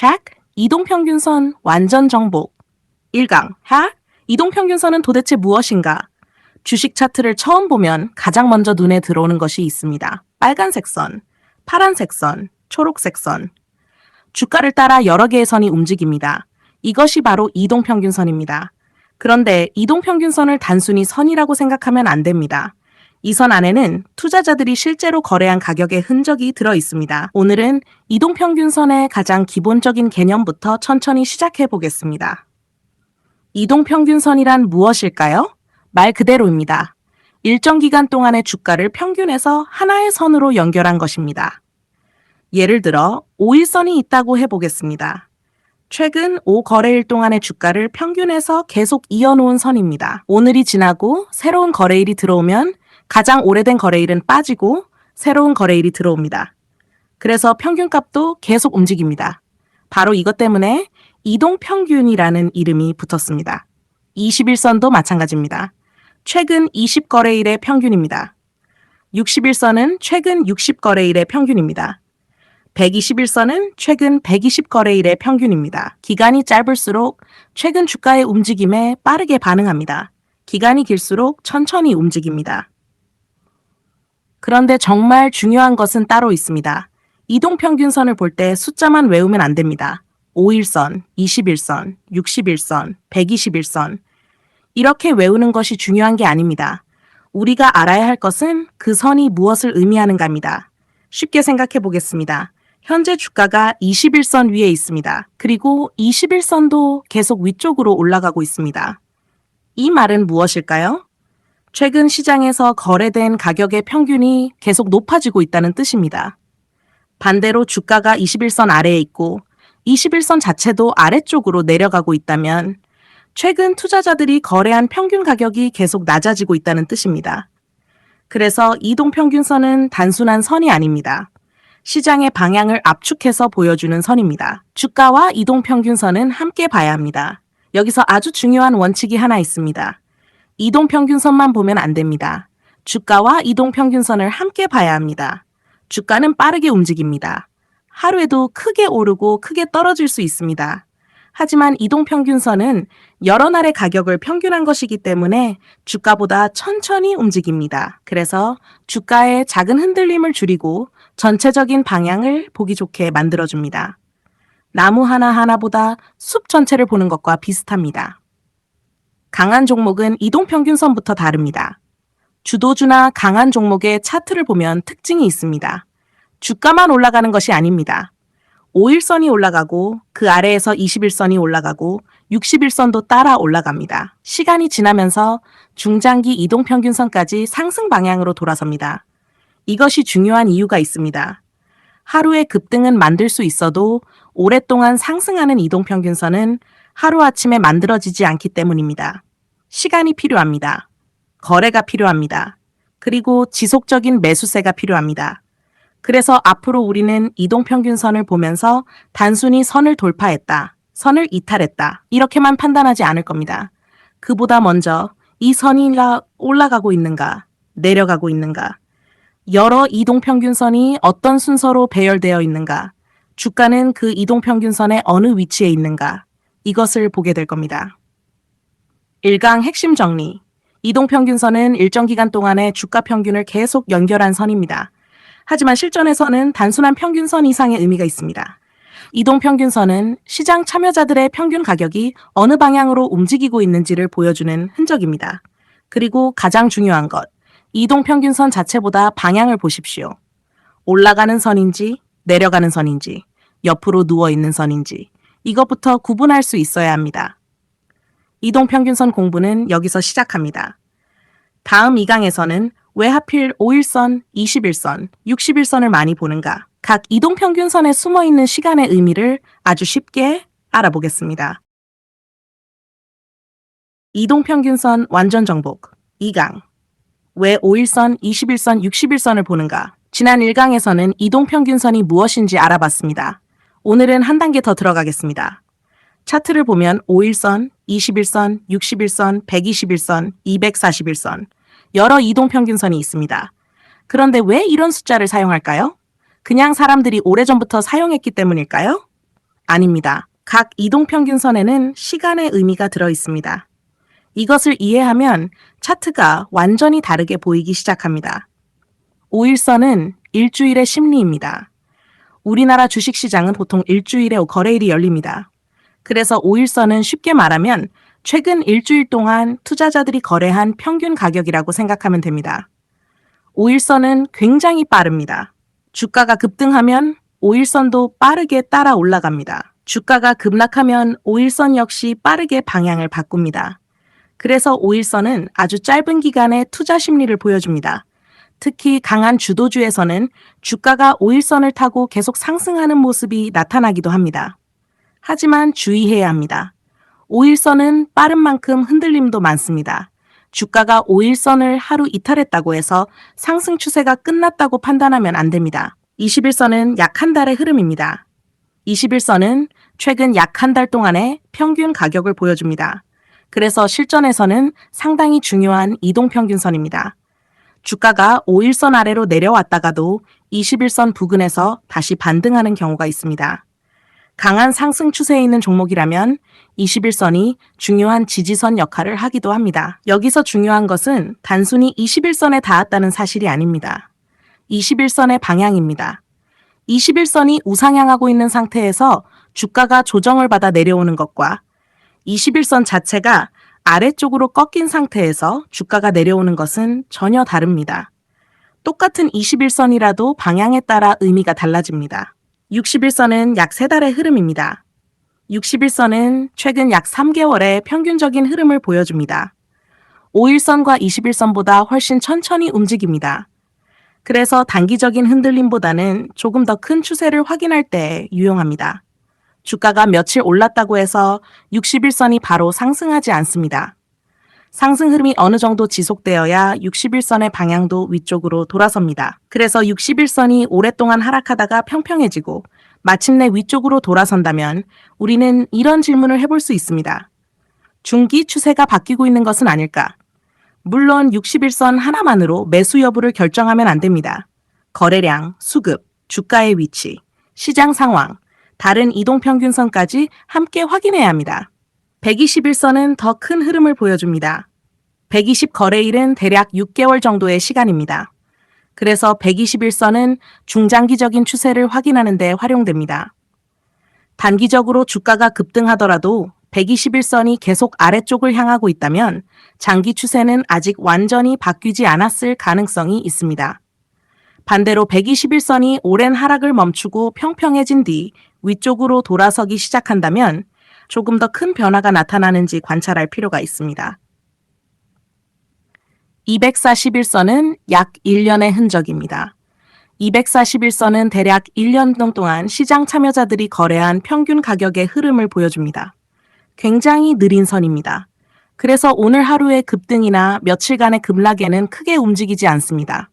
check. 이동평균선 완전 정복. 1강. 하? 이동평균선은 도대체 무엇인가? 주식 차트를 처음 보면 가장 먼저 눈에 들어오는 것이 있습니다. 빨간색 선, 파란색 선, 초록색 선. 주가를 따라 여러 개의 선이 움직입니다. 이것이 바로 이동평균선입니다. 그런데 이동평균선을 단순히 선이라고 생각하면 안 됩니다. 이 선 안에는 투자자들이 실제로 거래한 가격의 흔적이 들어 있습니다. 오늘은 이동평균선의 가장 기본적인 개념부터 천천히 시작해 보겠습니다. 이동평균선이란 무엇일까요? 말 그대로입니다. 일정 기간 동안의 주가를 평균해서 하나의 선으로 연결한 것입니다. 예를 들어 5일선이 있다고 해보겠습니다. 최근 5거래일 동안의 주가를 평균해서 계속 이어놓은 선입니다. 오늘이 지나고 새로운 거래일이 들어오면 가장 오래된 거래일은 빠지고 새로운 거래일이 들어옵니다. 그래서 평균값도 계속 움직입니다. 바로 이것 때문에 이동평균이라는 이름이 붙었습니다. 21선도 마찬가지입니다. 최근 20거래일의 평균입니다. 61선은 최근 60거래일의 평균입니다. 121선은 최근 120거래일의 평균입니다. 기간이 짧을수록 최근 주가의 움직임에 빠르게 반응합니다. 기간이 길수록 천천히 움직입니다. 그런데 정말 중요한 것은 따로 있습니다. 이동평균선을 볼 때 숫자만 외우면 안 됩니다. 5일선, 21선, 61선, 121선. 이렇게 외우는 것이 중요한 게 아닙니다. 우리가 알아야 할 것은 그 선이 무엇을 의미하는가입니다. 쉽게 생각해 보겠습니다. 현재 주가가 21선 위에 있습니다. 그리고 21선도 계속 위쪽으로 올라가고 있습니다. 이 말은 무엇일까요? 최근 시장에서 거래된 가격의 평균이 계속 높아지고 있다는 뜻입니다. 반대로 주가가 21선 아래에 있고 21선 자체도 아래쪽으로 내려가고 있다면 최근 투자자들이 거래한 평균 가격이 계속 낮아지고 있다는 뜻입니다. 그래서 이동평균선은 단순한 선이 아닙니다. 시장의 방향을 압축해서 보여주는 선입니다. 주가와 이동평균선은 함께 봐야 합니다. 여기서 아주 중요한 원칙이 하나 있습니다. 이동평균선만 보면 안 됩니다. 주가와 이동평균선을 함께 봐야 합니다. 주가는 빠르게 움직입니다. 하루에도 크게 오르고 크게 떨어질 수 있습니다. 하지만 이동평균선은 여러 날의 가격을 평균한 것이기 때문에 주가보다 천천히 움직입니다. 그래서 주가의 작은 흔들림을 줄이고 전체적인 방향을 보기 좋게 만들어줍니다. 나무 하나하나보다 숲 전체를 보는 것과 비슷합니다. 강한 종목은 이동평균선부터 다릅니다. 주도주나 강한 종목의 차트를 보면 특징이 있습니다. 주가만 올라가는 것이 아닙니다. 5일선이 올라가고 그 아래에서 21선이 올라가고 61선도 따라 올라갑니다. 시간이 지나면서 중장기 이동평균선까지 상승 방향으로 돌아섭니다. 이것이 중요한 이유가 있습니다. 하루의 급등은 만들 수 있어도 오랫동안 상승하는 이동평균선은 하루아침에 만들어지지 않기 때문입니다. 시간이 필요합니다. 거래가 필요합니다. 그리고 지속적인 매수세가 필요합니다. 그래서 앞으로 우리는 이동평균선을 보면서 단순히 선을 돌파했다, 선을 이탈했다 이렇게만 판단하지 않을 겁니다. 그보다 먼저 이 선이 올라가고 있는가, 내려가고 있는가, 여러 이동평균선이 어떤 순서로 배열되어 있는가, 주가는 그 이동평균선의 어느 위치에 있는가, 이것을 보게 될 겁니다. 1강 핵심 정리. 이동평균선은 일정 기간 동안의 주가 평균을 계속 연결한 선입니다. 하지만 실전에서는 단순한 평균선 이상의 의미가 있습니다. 이동평균선은 시장 참여자들의 평균 가격이 어느 방향으로 움직이고 있는지를 보여주는 흔적입니다. 그리고 가장 중요한 것, 이동평균선 자체보다 방향을 보십시오. 올라가는 선인지, 내려가는 선인지, 옆으로 누워있는 선인지, 이것부터 구분할 수 있어야 합니다. 이동평균선 공부는 여기서 시작합니다. 다음 2강에서는 왜 하필 5일선, 21선, 61선을 많이 보는가, 각 이동평균선에 숨어있는 시간의 의미를 아주 쉽게 알아보겠습니다. 이동평균선 완전 정복 2강. 왜 5일선, 21선, 61선을 보는가? 지난 1강에서는 이동평균선이 무엇인지 알아봤습니다. 오늘은 한 단계 더 들어가겠습니다. 차트를 보면 5일선, 21선, 61선, 121선, 241선, 여러 이동평균선이 있습니다. 그런데 왜 이런 숫자를 사용할까요? 그냥 사람들이 오래전부터 사용했기 때문일까요? 아닙니다. 각 이동평균선에는 시간의 의미가 들어 있습니다. 이것을 이해하면 차트가 완전히 다르게 보이기 시작합니다. 5일선은 일주일의 심리입니다. 우리나라 주식시장은 보통 일주일에 거래일이 열립니다. 그래서 5일선은 쉽게 말하면 최근 일주일 동안 투자자들이 거래한 평균 가격이라고 생각하면 됩니다. 5일선은 굉장히 빠릅니다. 주가가 급등하면 5일선도 빠르게 따라 올라갑니다. 주가가 급락하면 5일선 역시 빠르게 방향을 바꿉니다. 그래서 5일선은 아주 짧은 기간의 투자 심리를 보여줍니다. 특히 강한 주도주에서는 주가가 5일선을 타고 계속 상승하는 모습이 나타나기도 합니다. 하지만 주의해야 합니다. 5일선은 빠른 만큼 흔들림도 많습니다. 주가가 5일선을 하루 이탈했다고 해서 상승 추세가 끝났다고 판단하면 안 됩니다. 21선은 약 한 달의 흐름입니다. 21선은 최근 약 한 달 동안의 평균 가격을 보여줍니다. 그래서 실전에서는 상당히 중요한 이동평균선입니다. 주가가 5일선 아래로 내려왔다가도 21선 부근에서 다시 반등하는 경우가 있습니다. 강한 상승 추세에 있는 종목이라면 21선이 중요한 지지선 역할을 하기도 합니다. 여기서 중요한 것은 단순히 21선에 닿았다는 사실이 아닙니다. 21선의 방향입니다. 21선이 우상향하고 있는 상태에서 주가가 조정을 받아 내려오는 것과 21선 자체가 아래쪽으로 꺾인 상태에서 주가가 내려오는 것은 전혀 다릅니다. 똑같은 21선이라도 방향에 따라 의미가 달라집니다. 61선은 약 3달의 흐름입니다. 61선은 최근 약 3개월의 평균적인 흐름을 보여줍니다. 5일선과 21선보다 훨씬 천천히 움직입니다. 그래서 단기적인 흔들림보다는 조금 더 큰 추세를 확인할 때 유용합니다. 주가가 며칠 올랐다고 해서 61선이 바로 상승하지 않습니다. 상승 흐름이 어느 정도 지속되어야 61선의 방향도 위쪽으로 돌아섭니다. 그래서 61선이 오랫동안 하락하다가 평평해지고 마침내 위쪽으로 돌아선다면 우리는 이런 질문을 해볼 수 있습니다. 중기 추세가 바뀌고 있는 것은 아닐까? 물론 61선 하나만으로 매수 여부를 결정하면 안 됩니다. 거래량, 수급, 주가의 위치, 시장 상황, 다른 이동평균선까지 함께 확인해야 합니다. 121선은 더 큰 흐름을 보여줍니다. 120 거래일은 대략 6개월 정도의 시간입니다. 그래서 121선은 중장기적인 추세를 확인하는 데 활용됩니다. 단기적으로 주가가 급등하더라도 121선이 계속 아래쪽을 향하고 있다면 장기 추세는 아직 완전히 바뀌지 않았을 가능성이 있습니다. 반대로 121선이 오랜 하락을 멈추고 평평해진 뒤 위쪽으로 돌아서기 시작한다면 조금 더 큰 변화가 나타나는지 관찰할 필요가 있습니다. 241선은 약 1년의 흔적입니다. 241선은 대략 1년 동안 시장 참여자들이 거래한 평균 가격의 흐름을 보여줍니다. 굉장히 느린 선입니다. 그래서 오늘 하루의 급등이나 며칠간의 급락에는 크게 움직이지 않습니다.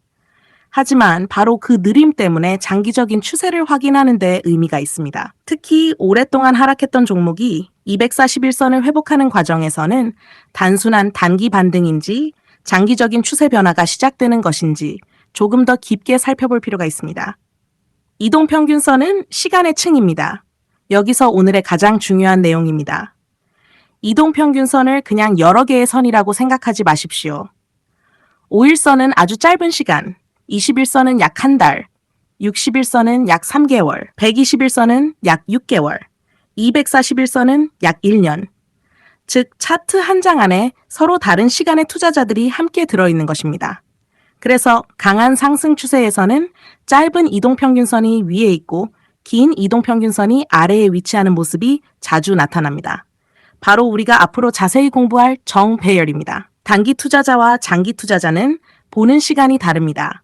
하지만 바로 그 느림 때문에 장기적인 추세를 확인하는 데 의미가 있습니다. 특히 오랫동안 하락했던 종목이 241선을 회복하는 과정에서는 단순한 단기 반등인지 장기적인 추세 변화가 시작되는 것인지 조금 더 깊게 살펴볼 필요가 있습니다. 이동평균선은 시간의 층입니다. 여기서 오늘의 가장 중요한 내용입니다. 이동평균선을 그냥 여러 개의 선이라고 생각하지 마십시오. 5일선은 아주 짧은 시간, 21선은 약 한 달, 61선은 약 3개월, 121선은 약 6개월, 241선은 약 1년. 즉, 차트 한 장 안에 서로 다른 시간의 투자자들이 함께 들어있는 것입니다. 그래서 강한 상승 추세에서는 짧은 이동평균선이 위에 있고 긴 이동평균선이 아래에 위치하는 모습이 자주 나타납니다. 바로 우리가 앞으로 자세히 공부할 정배열입니다. 단기 투자자와 장기 투자자는 보는 시간이 다릅니다.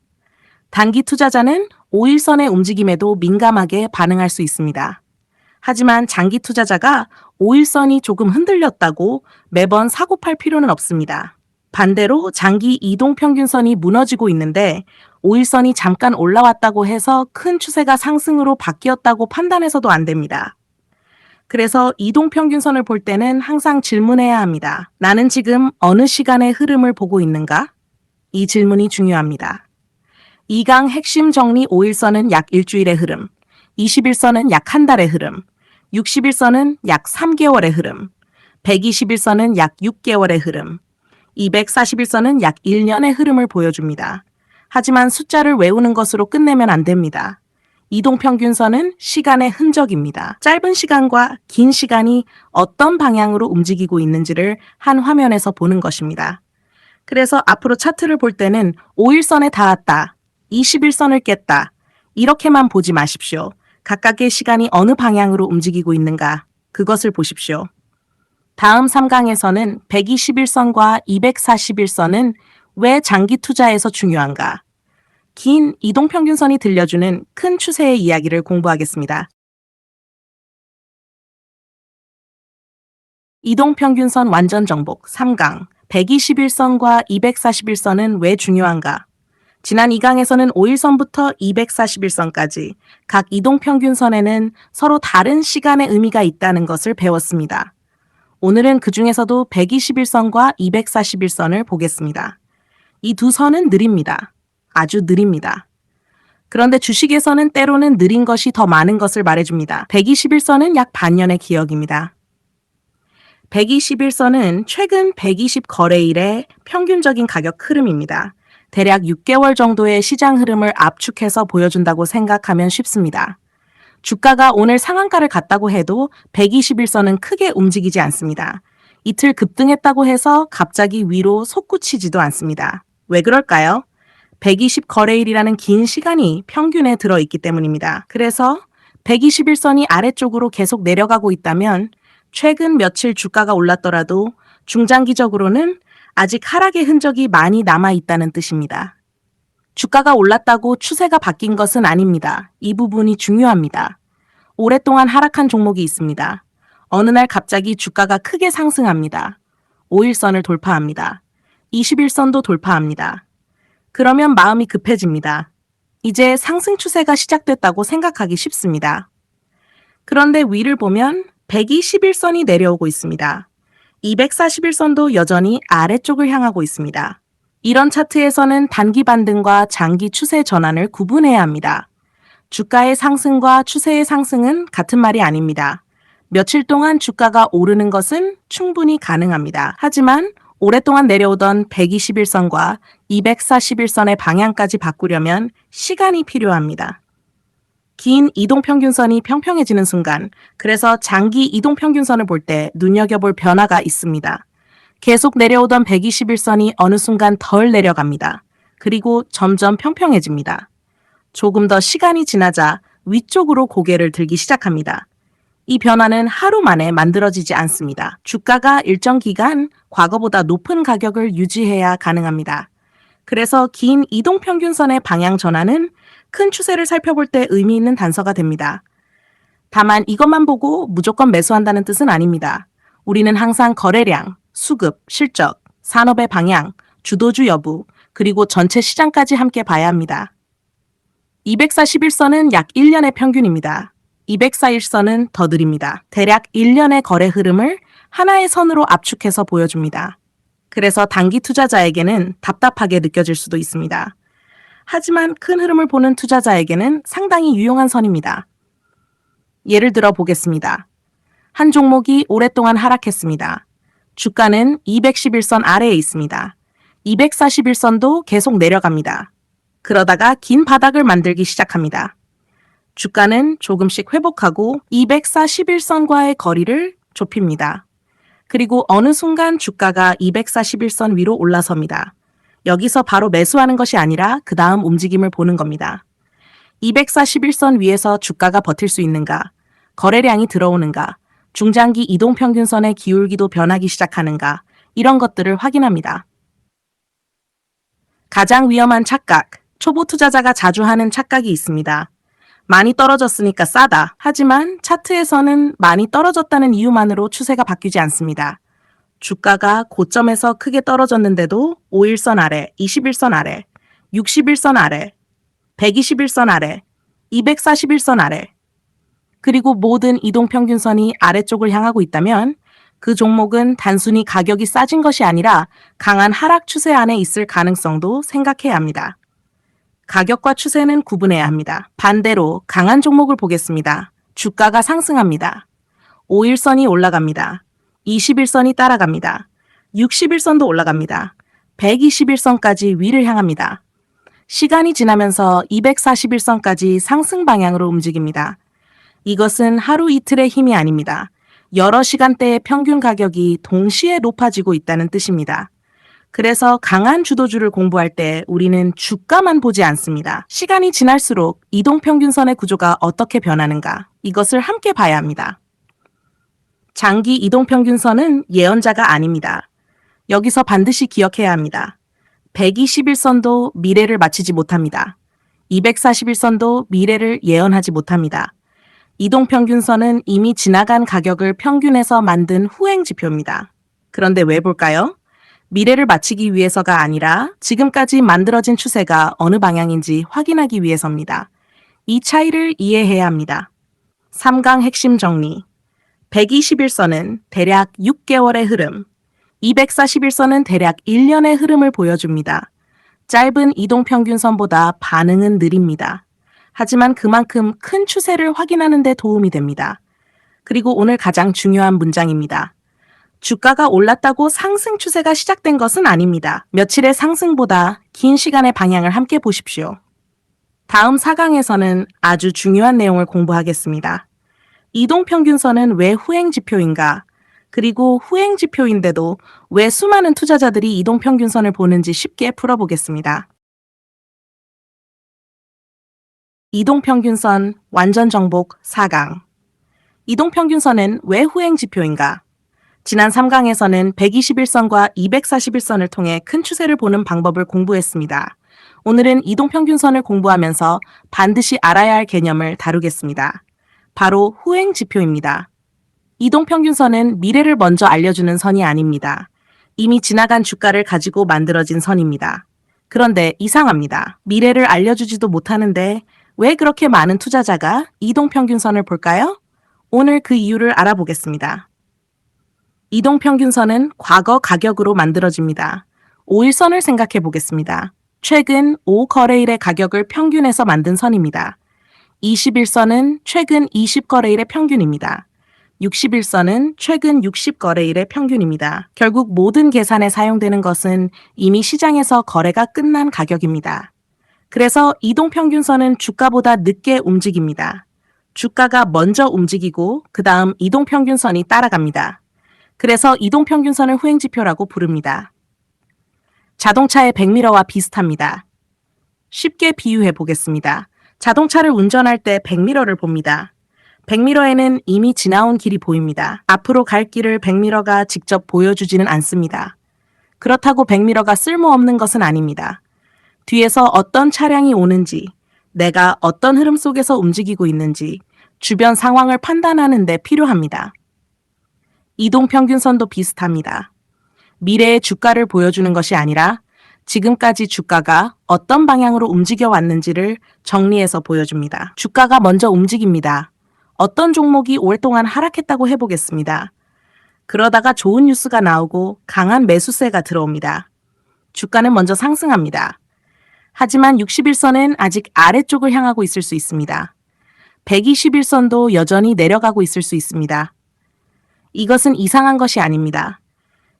단기 투자자는 5일선의 움직임에도 민감하게 반응할 수 있습니다. 하지만 장기 투자자가 5일선이 조금 흔들렸다고 매번 사고팔 필요는 없습니다. 반대로 장기 이동평균선이 무너지고 있는데 5일선이 잠깐 올라왔다고 해서 큰 추세가 상승으로 바뀌었다고 판단해서도 안 됩니다. 그래서 이동평균선을 볼 때는 항상 질문해야 합니다. 나는 지금 어느 시간의 흐름을 보고 있는가? 이 질문이 중요합니다. 2강 핵심 정리 5일선은 약 일주일의 흐름, 21선은 약 한 달의 흐름, 60일선은 약 3개월의 흐름, 120일선은 약 6개월의 흐름, 240일선은 약 1년의 흐름을 보여줍니다. 하지만 숫자를 외우는 것으로 끝내면 안 됩니다. 이동평균선은 시간의 흔적입니다. 짧은 시간과 긴 시간이 어떤 방향으로 움직이고 있는지를 한 화면에서 보는 것입니다. 그래서 앞으로 차트를 볼 때는 5일선에 닿았다, 21선을 깼다, 이렇게만 보지 마십시오. 각각의 시간이 어느 방향으로 움직이고 있는가, 그것을 보십시오. 다음 3강에서는 121선과 241선은 왜 장기 투자에서 중요한가, 긴 이동평균선이 들려주는 큰 추세의 이야기를 공부하겠습니다. 이동평균선 완전 정복 3강 121선과 241선은 왜 중요한가? 지난 2강에서는 5일선부터 241선까지 각 이동평균선에는 서로 다른 시간의 의미가 있다는 것을 배웠습니다. 오늘은 그 중에서도 121선과 241선을 보겠습니다. 이 두 선은 느립니다. 아주 느립니다. 그런데 주식에서는 때로는 느린 것이 더 많은 것을 말해줍니다. 121선은 약 반년의 기억입니다. 121선은 최근 120 거래일의 평균적인 가격 흐름입니다. 대략 6개월 정도의 시장 흐름을 압축해서 보여준다고 생각하면 쉽습니다. 주가가 오늘 상한가를 갔다고 해도 121선은 크게 움직이지 않습니다. 이틀 급등했다고 해서 갑자기 위로 솟구치지도 않습니다. 왜 그럴까요? 120 거래일이라는 긴 시간이 평균에 들어있기 때문입니다. 그래서 121선이 아래쪽으로 계속 내려가고 있다면 최근 며칠 주가가 올랐더라도 중장기적으로는 아직 하락의 흔적이 많이 남아있다는 뜻입니다. 주가가 올랐다고 추세가 바뀐 것은 아닙니다. 이 부분이 중요합니다. 오랫동안 하락한 종목이 있습니다. 어느 날 갑자기 주가가 크게 상승합니다. 5일선을 돌파합니다. 21선도 돌파합니다. 그러면 마음이 급해집니다. 이제 상승 추세가 시작됐다고 생각하기 쉽습니다. 그런데 위를 보면 121선이 내려오고 있습니다. 241선도 여전히 아래쪽을 향하고 있습니다. 이런 차트에서는 단기 반등과 장기 추세 전환을 구분해야 합니다. 주가의 상승과 추세의 상승은 같은 말이 아닙니다. 며칠 동안 주가가 오르는 것은 충분히 가능합니다. 하지만 오랫동안 내려오던 121선과 241선의 방향까지 바꾸려면 시간이 필요합니다. 긴 이동평균선이 평평해지는 순간, 그래서 장기 이동평균선을 볼 때 눈여겨볼 변화가 있습니다. 계속 내려오던 121선이 어느 순간 덜 내려갑니다. 그리고 점점 평평해집니다. 조금 더 시간이 지나자 위쪽으로 고개를 들기 시작합니다. 이 변화는 하루 만에 만들어지지 않습니다. 주가가 일정 기간 과거보다 높은 가격을 유지해야 가능합니다. 그래서 긴 이동평균선의 방향 전환은 큰 추세를 살펴볼 때 의미 있는 단서가 됩니다. 다만 이것만 보고 무조건 매수한다는 뜻은 아닙니다. 우리는 항상 거래량, 수급, 실적, 산업의 방향, 주도주 여부, 그리고 전체 시장까지 함께 봐야 합니다. 241선은 약 1년의 평균입니다. 241선은 더 느립니다. 대략 1년의 거래 흐름을 하나의 선으로 압축해서 보여줍니다. 그래서 단기 투자자에게는 답답하게 느껴질 수도 있습니다. 하지만 큰 흐름을 보는 투자자에게는 상당히 유용한 선입니다. 예를 들어 보겠습니다. 한 종목이 오랫동안 하락했습니다. 주가는 211선 아래에 있습니다. 241선도 계속 내려갑니다. 그러다가 긴 바닥을 만들기 시작합니다. 주가는 조금씩 회복하고 241선과의 거리를 좁힙니다. 그리고 어느 순간 주가가 241선 위로 올라섭니다. 여기서 바로 매수하는 것이 아니라 그 다음 움직임을 보는 겁니다. 241선 위에서 주가가 버틸 수 있는가, 거래량이 들어오는가, 중장기 이동평균선의 기울기도 변하기 시작하는가, 이런 것들을 확인합니다. 가장 위험한 착각, 초보 투자자가 자주 하는 착각이 있습니다. 많이 떨어졌으니까 싸다. 하지만 차트에서는 많이 떨어졌다는 이유만으로 추세가 바뀌지 않습니다. 주가가 고점에서 크게 떨어졌는데도 5일선 아래, 21선 아래, 61선 아래, 121선 아래, 241선 아래, 그리고 모든 이동평균선이 아래쪽을 향하고 있다면 그 종목은 단순히 가격이 싸진 것이 아니라 강한 하락 추세 안에 있을 가능성도 생각해야 합니다. 가격과 추세는 구분해야 합니다. 반대로 강한 종목을 보겠습니다. 주가가 상승합니다. 5일선이 올라갑니다. 21선이 따라갑니다. 61선도 올라갑니다. 121선까지 위를 향합니다. 시간이 지나면서 241선까지 상승 방향으로 움직입니다. 이것은 하루 이틀의 힘이 아닙니다. 여러 시간대의 평균 가격이 동시에 높아지고 있다는 뜻입니다. 그래서 강한 주도주를 공부할 때 우리는 주가만 보지 않습니다. 시간이 지날수록 이동평균선의 구조가 어떻게 변하는가, 이것을 함께 봐야 합니다. 장기 이동평균선은 예언자가 아닙니다. 여기서 반드시 기억해야 합니다. 121선도 미래를 맞히지 못합니다. 241선도 미래를 예언하지 못합니다. 이동평균선은 이미 지나간 가격을 평균해서 만든 후행지표입니다. 그런데 왜 볼까요? 미래를 맞히기 위해서가 아니라 지금까지 만들어진 추세가 어느 방향인지 확인하기 위해서입니다. 이 차이를 이해해야 합니다. 3강 핵심 정리. 121선은 대략 6개월의 흐름, 241선은 대략 1년의 흐름을 보여줍니다. 짧은 이동평균선보다 반응은 느립니다. 하지만 그만큼 큰 추세를 확인하는 데 도움이 됩니다. 그리고 오늘 가장 중요한 문장입니다. 주가가 올랐다고 상승 추세가 시작된 것은 아닙니다. 며칠의 상승보다 긴 시간의 방향을 함께 보십시오. 다음 4강에서는 아주 중요한 내용을 공부하겠습니다. 이동평균선은 왜 후행지표인가? 그리고 후행지표인데도 왜 수많은 투자자들이 이동평균선을 보는지 쉽게 풀어보겠습니다. 이동평균선 완전 정복 4강. 이동평균선은 왜 후행지표인가? 지난 3강에서는 121선과 241선을 통해 큰 추세를 보는 방법을 공부했습니다. 오늘은 이동평균선을 공부하면서 반드시 알아야 할 개념을 다루겠습니다. 바로 후행지표입니다. 이동평균선은 미래를 먼저 알려주는 선이 아닙니다. 이미 지나간 주가를 가지고 만들어진 선입니다. 그런데 이상합니다. 미래를 알려주지도 못하는데 왜 그렇게 많은 투자자가 이동평균선을 볼까요? 오늘 그 이유를 알아보겠습니다. 이동평균선은 과거 가격으로 만들어집니다. 5일선을 생각해 보겠습니다. 최근 5거래일의 가격을 평균해서 만든 선입니다. 21선은 최근 20거래일의 평균입니다. 61선은 최근 60거래일의 평균입니다. 결국 모든 계산에 사용되는 것은 이미 시장에서 거래가 끝난 가격입니다. 그래서 이동평균선은 주가보다 늦게 움직입니다. 주가가 먼저 움직이고 그 다음 이동평균선이 따라갑니다. 그래서 이동평균선을 후행지표라고 부릅니다. 자동차의 백미러와 비슷합니다. 쉽게 비유해 보겠습니다. 자동차를 운전할 때 백미러를 봅니다. 백미러에는 이미 지나온 길이 보입니다. 앞으로 갈 길을 백미러가 직접 보여주지는 않습니다. 그렇다고 백미러가 쓸모없는 것은 아닙니다. 뒤에서 어떤 차량이 오는지, 내가 어떤 흐름 속에서 움직이고 있는지, 주변 상황을 판단하는 데 필요합니다. 이동평균선도 비슷합니다. 미래의 주가를 보여주는 것이 아니라 지금까지 주가가 어떤 방향으로 움직여 왔는지를 정리해서 보여줍니다. 주가가 먼저 움직입니다. 어떤 종목이 오랫동안 하락했다고 해보겠습니다. 그러다가 좋은 뉴스가 나오고 강한 매수세가 들어옵니다. 주가는 먼저 상승합니다. 하지만 61선은 아직 아래쪽을 향하고 있을 수 있습니다. 121선도 여전히 내려가고 있을 수 있습니다. 이것은 이상한 것이 아닙니다.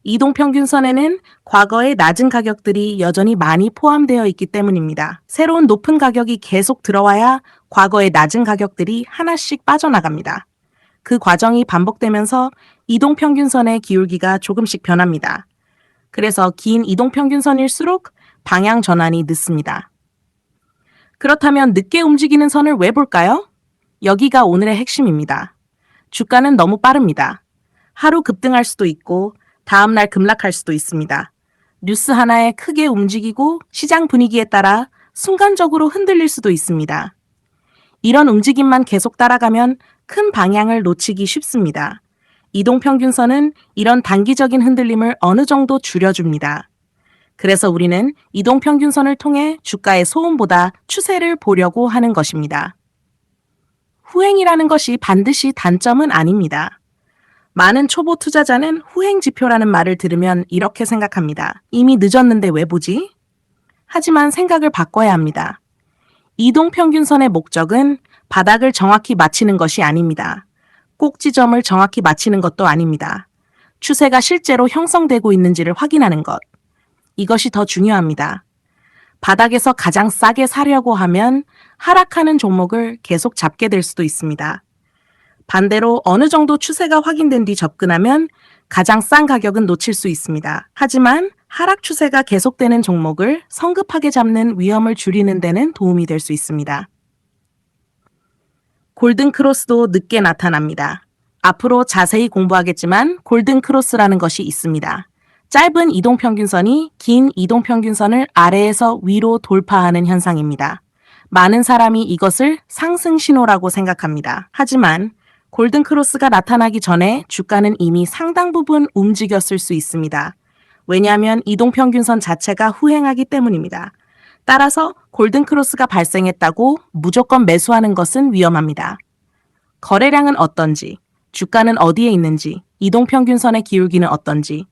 이동평균선에는 과거의 낮은 가격들이 여전히 많이 포함되어 있기 때문입니다. 새로운 높은 가격이 계속 들어와야 과거의 낮은 가격들이 하나씩 빠져나갑니다. 그 과정이 반복되면서 이동평균선의 기울기가 조금씩 변합니다. 그래서 긴 이동평균선일수록 방향 전환이 늦습니다. 그렇다면 늦게 움직이는 선을 왜 볼까요? 여기가 오늘의 핵심입니다. 주가는 너무 빠릅니다. 하루 급등할 수도 있고 다음날 급락할 수도 있습니다. 뉴스 하나에 크게 움직이고 시장 분위기에 따라 순간적으로 흔들릴 수도 있습니다. 이런 움직임만 계속 따라가면 큰 방향을 놓치기 쉽습니다. 이동평균선은 이런 단기적인 흔들림을 어느 정도 줄여줍니다. 그래서 우리는 이동평균선을 통해 주가의 소음보다 추세를 보려고 하는 것입니다. 후행이라는 것이 반드시 단점은 아닙니다. 많은 초보 투자자는 후행지표라는 말을 들으면 이렇게 생각합니다. 이미 늦었는데 왜 보지? 하지만 생각을 바꿔야 합니다. 이동평균선의 목적은 바닥을 정확히 맞히는 것이 아닙니다. 꼭 지점을 정확히 맞히는 것도 아닙니다. 추세가 실제로 형성되고 있는지를 확인하는 것. 이것이 더 중요합니다. 바닥에서 가장 싸게 사려고 하면 하락하는 종목을 계속 잡게 될 수도 있습니다. 반대로 어느 정도 추세가 확인된 뒤 접근하면 가장 싼 가격은 놓칠 수 있습니다. 하지만 하락 추세가 계속되는 종목을 성급하게 잡는 위험을 줄이는 데는 도움이 될 수 있습니다. 골든 크로스도 늦게 나타납니다. 앞으로 자세히 공부하겠지만 골든 크로스라는 것이 있습니다. 짧은 이동평균선이 긴 이동평균선을 아래에서 위로 돌파하는 현상입니다. 많은 사람이 이것을 상승 신호라고 생각합니다. 하지만 골든 크로스가 나타나기 전에 주가는 이미 상당 부분 움직였을 수 있습니다. 왜냐하면 이동평균선 자체가 후행하기 때문입니다. 따라서 골든 크로스가 발생했다고 무조건 매수하는 것은 위험합니다. 거래량은 어떤지, 주가는 어디에 있는지, 이동평균선의 기울기는 어떤지,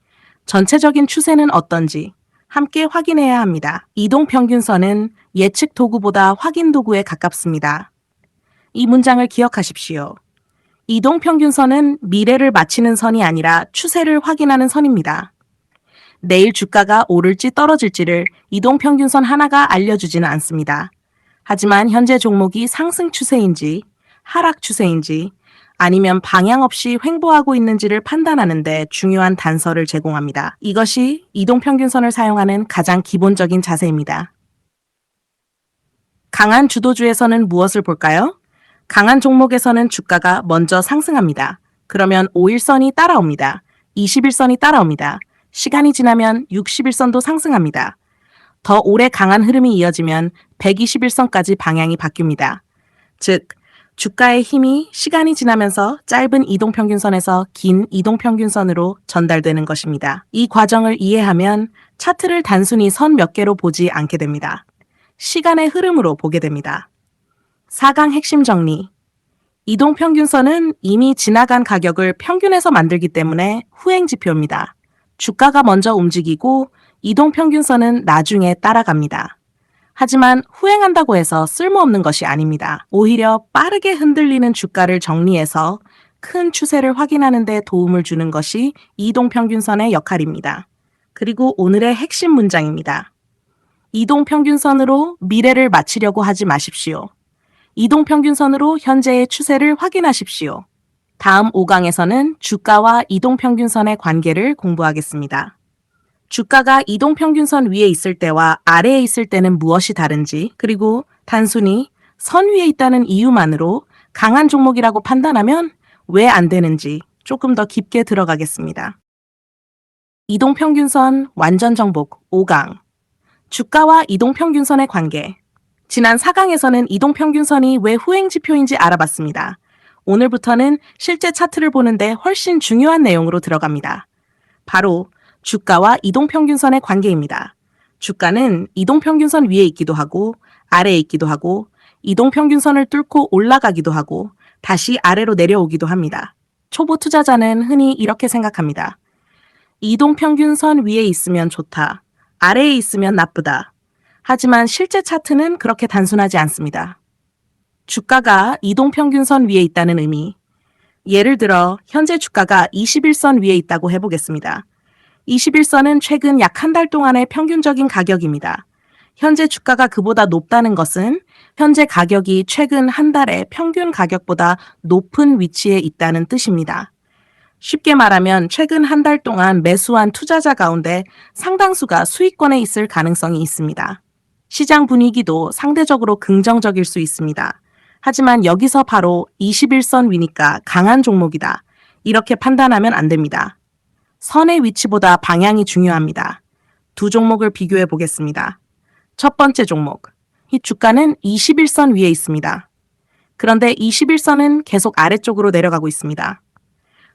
전체적인 추세는 어떤지 함께 확인해야 합니다. 이동평균선은 예측 도구보다 확인 도구에 가깝습니다. 이 문장을 기억하십시오. 이동평균선은 미래를 맞히는 선이 아니라 추세를 확인하는 선입니다. 내일 주가가 오를지 떨어질지를 이동평균선 하나가 알려주지는 않습니다. 하지만 현재 종목이 상승 추세인지 하락 추세인지 아니면 방향 없이 횡보하고 있는지를 판단하는 데 중요한 단서를 제공합니다. 이것이 이동평균선을 사용하는 가장 기본적인 자세입니다. 강한 주도주에서는 무엇을 볼까요? 강한 종목에서는 주가가 먼저 상승합니다. 그러면 5일선이 따라옵니다. 21선이 따라옵니다. 시간이 지나면 61선도 상승합니다. 더 오래 강한 흐름이 이어지면 121선까지 방향이 바뀝니다. 즉, 주가의 힘이 시간이 지나면서 짧은 이동평균선에서 긴 이동평균선으로 전달되는 것입니다. 이 과정을 이해하면 차트를 단순히 선 몇 개로 보지 않게 됩니다. 시간의 흐름으로 보게 됩니다. 4강 핵심 정리. 이동평균선은 이미 지나간 가격을 평균해서 만들기 때문에 후행 지표입니다. 주가가 먼저 움직이고 이동평균선은 나중에 따라갑니다. 하지만 후행한다고 해서 쓸모없는 것이 아닙니다. 오히려 빠르게 흔들리는 주가를 정리해서 큰 추세를 확인하는 데 도움을 주는 것이 이동평균선의 역할입니다. 그리고 오늘의 핵심 문장입니다. 이동평균선으로 미래를 맞추려고 하지 마십시오. 이동평균선으로 현재의 추세를 확인하십시오. 다음 5강에서는 주가와 이동평균선의 관계를 공부하겠습니다. 주가가 이동평균선 위에 있을 때와 아래에 있을 때는 무엇이 다른지, 그리고 단순히 선 위에 있다는 이유만으로 강한 종목이라고 판단하면 왜 안 되는지 조금 더 깊게 들어가겠습니다. 이동평균선 완전 정복 5강. 주가와 이동평균선의 관계. 지난 4강에서는 이동평균선이 왜 후행지표인지 알아봤습니다. 오늘부터는 실제 차트를 보는데 훨씬 중요한 내용으로 들어갑니다. 바로 주가와 이동평균선의 관계입니다. 주가는 이동평균선 위에 있기도 하고 아래에 있기도 하고 이동평균선을 뚫고 올라가기도 하고 다시 아래로 내려오기도 합니다. 초보 투자자는 흔히 이렇게 생각합니다. 이동평균선 위에 있으면 좋다. 아래에 있으면 나쁘다. 하지만 실제 차트는 그렇게 단순하지 않습니다. 주가가 이동평균선 위에 있다는 의미. 예를 들어 현재 주가가 21선 위에 있다고 해보겠습니다. 21선은 최근 약 한 달 동안의 평균적인 가격입니다. 현재 주가가 그보다 높다는 것은 현재 가격이 최근 한 달의 평균 가격보다 높은 위치에 있다는 뜻입니다. 쉽게 말하면 최근 한 달 동안 매수한 투자자 가운데 상당수가 수익권에 있을 가능성이 있습니다. 시장 분위기도 상대적으로 긍정적일 수 있습니다. 하지만 여기서 바로 21선 위니까 강한 종목이다. 이렇게 판단하면 안 됩니다. 선의 위치보다 방향이 중요합니다. 두 종목을 비교해 보겠습니다. 첫 번째 종목. 이 주가는 21선 위에 있습니다. 그런데 21선은 계속 아래쪽으로 내려가고 있습니다.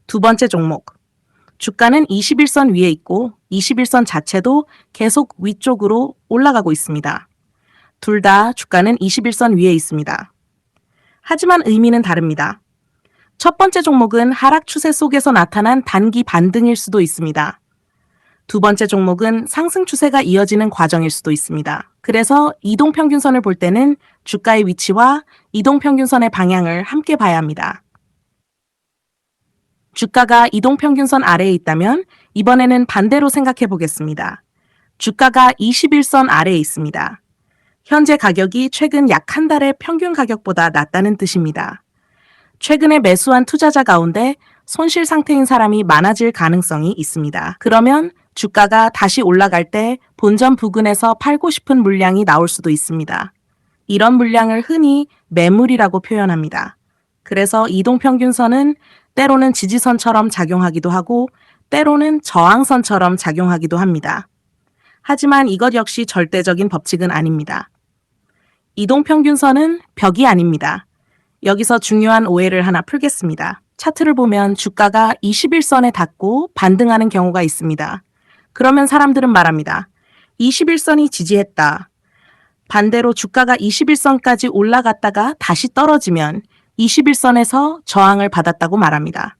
두 번째 종목. 주가는 21선 위에 있고 21선 자체도 계속 위쪽으로 올라가고 있습니다. 둘 다 주가는 21선 위에 있습니다. 하지만 의미는 다릅니다. 첫 번째 종목은 하락 추세 속에서 나타난 단기 반등일 수도 있습니다. 두 번째 종목은 상승 추세가 이어지는 과정일 수도 있습니다. 그래서 이동평균선을 볼 때는 주가의 위치와 이동평균선의 방향을 함께 봐야 합니다. 주가가 이동평균선 아래에 있다면 이번에는 반대로 생각해 보겠습니다. 주가가 21선 아래에 있습니다. 현재 가격이 최근 약 한 달의 평균 가격보다 낮다는 뜻입니다. 최근에 매수한 투자자 가운데 손실 상태인 사람이 많아질 가능성이 있습니다. 그러면 주가가 다시 올라갈 때 본전 부근에서 팔고 싶은 물량이 나올 수도 있습니다. 이런 물량을 흔히 매물이라고 표현합니다. 그래서 이동평균선은 때로는 지지선처럼 작용하기도 하고 때로는 저항선처럼 작용하기도 합니다. 하지만 이것 역시 절대적인 법칙은 아닙니다. 이동평균선은 벽이 아닙니다. 여기서 중요한 오해를 하나 풀겠습니다. 차트를 보면 주가가 21선에 닿고 반등하는 경우가 있습니다. 그러면 사람들은 말합니다. 21선이 지지했다. 반대로 주가가 21선까지 올라갔다가 다시 떨어지면 21선에서 저항을 받았다고 말합니다.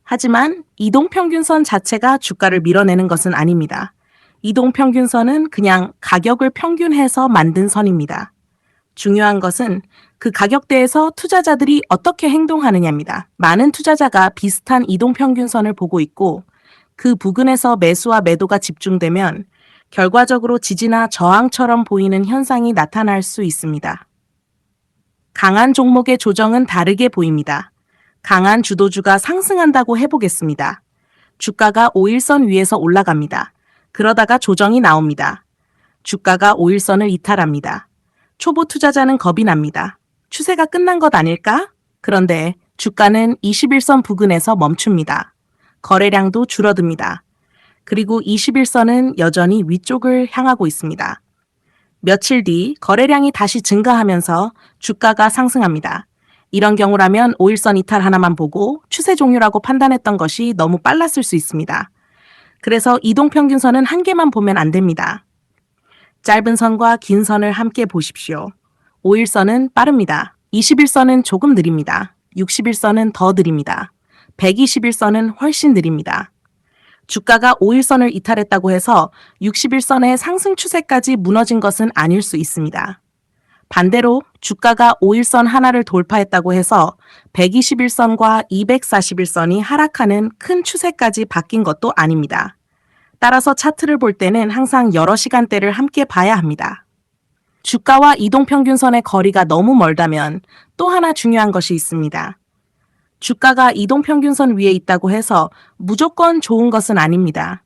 하지만 이동평균선 자체가 주가를 밀어내는 것은 아닙니다. 이동평균선은 그냥 가격을 평균해서 만든 선입니다. 중요한 것은 그 가격대에서 투자자들이 어떻게 행동하느냐입니다. 많은 투자자가 비슷한 이동평균선을 보고 있고 그 부근에서 매수와 매도가 집중되면 결과적으로 지지나 저항처럼 보이는 현상이 나타날 수 있습니다. 강한 종목의 조정은 다르게 보입니다. 강한 주도주가 상승한다고 해보겠습니다. 주가가 5일선 위에서 올라갑니다. 그러다가 조정이 나옵니다. 주가가 5일선을 이탈합니다. 초보 투자자는 겁이 납니다. 추세가 끝난 것 아닐까? 그런데 주가는 21선 부근에서 멈춥니다. 거래량도 줄어듭니다. 그리고 21선은 여전히 위쪽을 향하고 있습니다. 며칠 뒤 거래량이 다시 증가하면서 주가가 상승합니다. 이런 경우라면 5일선 이탈 하나만 보고 추세 종료라고 판단했던 것이 너무 빨랐을 수 있습니다. 그래서 이동평균선은 한 개만 보면 안 됩니다. 짧은 선과 긴 선을 함께 보십시오. 5일선은 빠릅니다. 21선은 조금 느립니다. 61선은 더 느립니다. 121선은 훨씬 느립니다. 주가가 5일선을 이탈했다고 해서 61선의 상승 추세까지 무너진 것은 아닐 수 있습니다. 반대로 주가가 5일선 하나를 돌파했다고 해서 121선과 241선이 하락하는 큰 추세까지 바뀐 것도 아닙니다. 따라서 차트를 볼 때는 항상 여러 시간대를 함께 봐야 합니다. 주가와 이동평균선의 거리가 너무 멀다면 또 하나 중요한 것이 있습니다. 주가가 이동평균선 위에 있다고 해서 무조건 좋은 것은 아닙니다.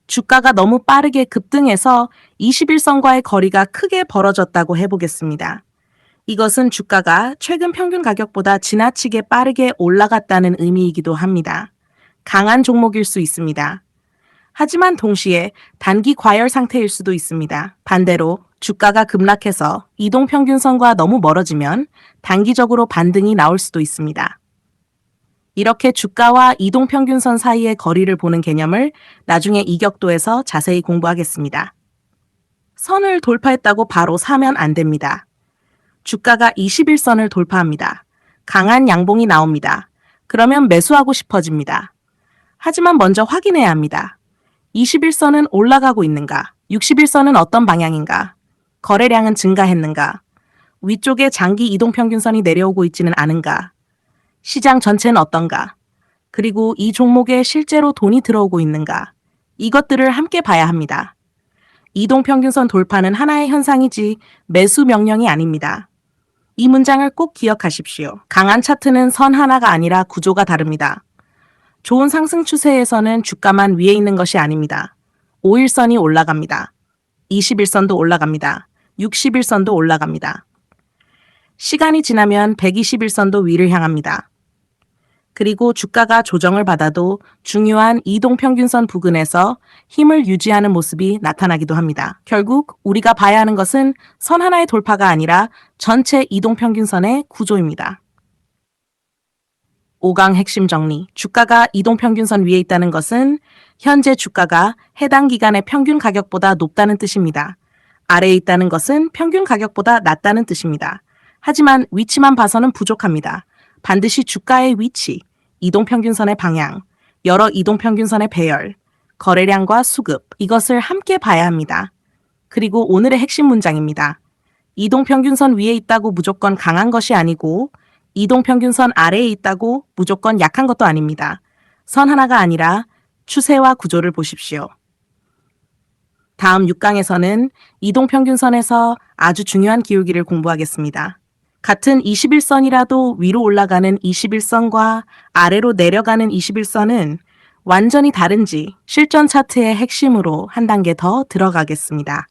주가가 너무 빠르게 급등해서 21선과의 거리가 크게 벌어졌다고 해보겠습니다. 이것은 주가가 최근 평균 가격보다 지나치게 빠르게 올라갔다는 의미이기도 합니다. 강한 종목일 수 있습니다. 하지만 동시에 단기 과열 상태일 수도 있습니다. 반대로 주가가 급락해서 이동평균선과 너무 멀어지면 단기적으로 반등이 나올 수도 있습니다. 이렇게 주가와 이동평균선 사이의 거리를 보는 개념을 나중에 이격도에서 자세히 공부하겠습니다. 선을 돌파했다고 바로 사면 안 됩니다. 주가가 21선을 돌파합니다. 강한 양봉이 나옵니다. 그러면 매수하고 싶어집니다. 하지만 먼저 확인해야 합니다. 21선은 올라가고 있는가? 61선은 어떤 방향인가? 거래량은 증가했는가? 위쪽에 장기 이동평균선이 내려오고 있지는 않은가? 시장 전체는 어떤가? 그리고 이 종목에 실제로 돈이 들어오고 있는가? 이것들을 함께 봐야 합니다. 이동평균선 돌파는 하나의 현상이지 매수 명령이 아닙니다. 이 문장을 꼭 기억하십시오. 강한 차트는 선 하나가 아니라 구조가 다릅니다. 좋은 상승 추세에서는 주가만 위에 있는 것이 아닙니다. 5일선이 올라갑니다. 21선도 올라갑니다. 61선도 올라갑니다. 시간이 지나면 121선도 위를 향합니다. 그리고 주가가 조정을 받아도 중요한 이동평균선 부근에서 힘을 유지하는 모습이 나타나기도 합니다. 결국 우리가 봐야 하는 것은 선 하나의 돌파가 아니라 전체 이동평균선의 구조입니다. 5강 핵심 정리. 주가가 이동평균선 위에 있다는 것은 현재 주가가 해당 기간의 평균 가격보다 높다는 뜻입니다. 아래에 있다는 것은 평균 가격보다 낮다는 뜻입니다. 하지만 위치만 봐서는 부족합니다. 반드시 주가의 위치, 이동평균선의 방향, 여러 이동평균선의 배열, 거래량과 수급, 이것을 함께 봐야 합니다. 그리고 오늘의 핵심 문장입니다. 이동평균선 위에 있다고 무조건 강한 것이 아니고 이동평균선 아래에 있다고 무조건 약한 것도 아닙니다. 선 하나가 아니라 추세와 구조를 보십시오. 다음 6강에서는 이동평균선에서 아주 중요한 기울기를 공부하겠습니다. 같은 21선이라도 위로 올라가는 21선과 아래로 내려가는 21선은 완전히 다른지 실전 차트의 핵심으로 한 단계 더 들어가겠습니다.